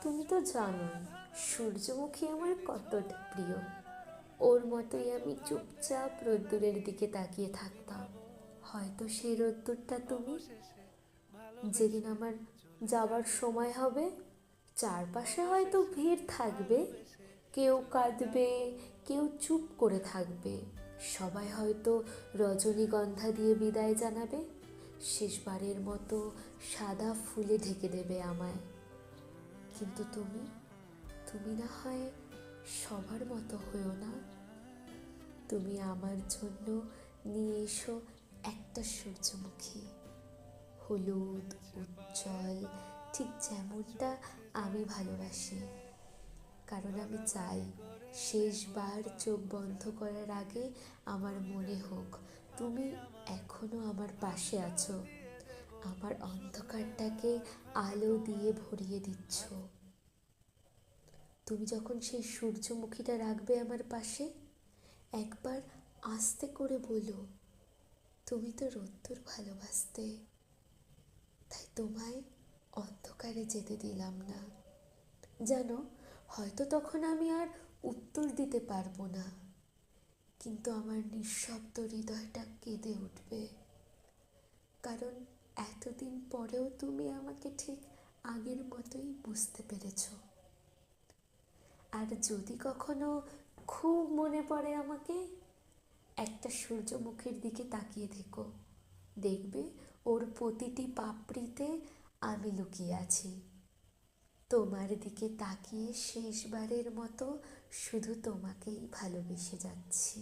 তুমি তো জানোই সূর্যমুখী আমার কতটা প্রিয়। ওর মতোই আমি চুপচাপ রোদ্দুরের দিকে তাকিয়ে থাকতাম। হয়তো সেই রোদ্দুরটা তুমি। যেদিন আমার যাবার সময় হবে, চারপাশে হয়তো ভিড় থাকবে, কেউ কাঁদবে, কেউ চুপ করে থাকবে, সবাই হয়তো রজনীগন্ধা দিয়ে বিদায় জানাবে, শেষবারের মতো সাদা ফুলে ঢেকে দেবে আমায়। কিন্তু তুমি, তুমি না হয় সবার মতো হয়েও না। তুমি আমার জন্য নিয়ে এসো একটা সূর্যমুখী, হলুদ, উজ্জ্বল, ঠিক যেমনটা আমি ভালোবাসি। কারণ আমি চাই শেষবার চোখ বন্ধ করার আগে আমার মনে হোক তুমি এখনো আমার পাশে আছো, আমার অন্ধকারটাকে আলো দিয়ে ভরিয়ে দিচ্ছ। তুমি যখন সেই সূর্যমুখীটা রাখবে আমার পাশে, একবার আস্তে করে বলো, তুমি তো রোদ্দুর ভালোবাসতে, তাই তোমায় অন্ধকারে যেতে দিলাম না। জানো, হয়তো তখন আমি আর উত্তর দিতে পারবো না, কিন্তু আমার নিঃশব্দ হৃদয়টা কেঁদে উঠবে। কারণ এতদিন পরেও তুমি আমাকে ঠিক আগের মতোই বুঝতে পেরেছ। আর যদি কখনো খুব মনে পড়ে আমাকে, একটা সূর্যমুখীর দিকে তাকিয়ে থেকো, দেখবে ওর প্রতিটি পাপড়িতে আমি লুকিয়ে আছি, তোমার দিকে তাকিয়ে শেষবারের মতো শুধু তোমাকেই ভালোবেসে যাচ্ছি।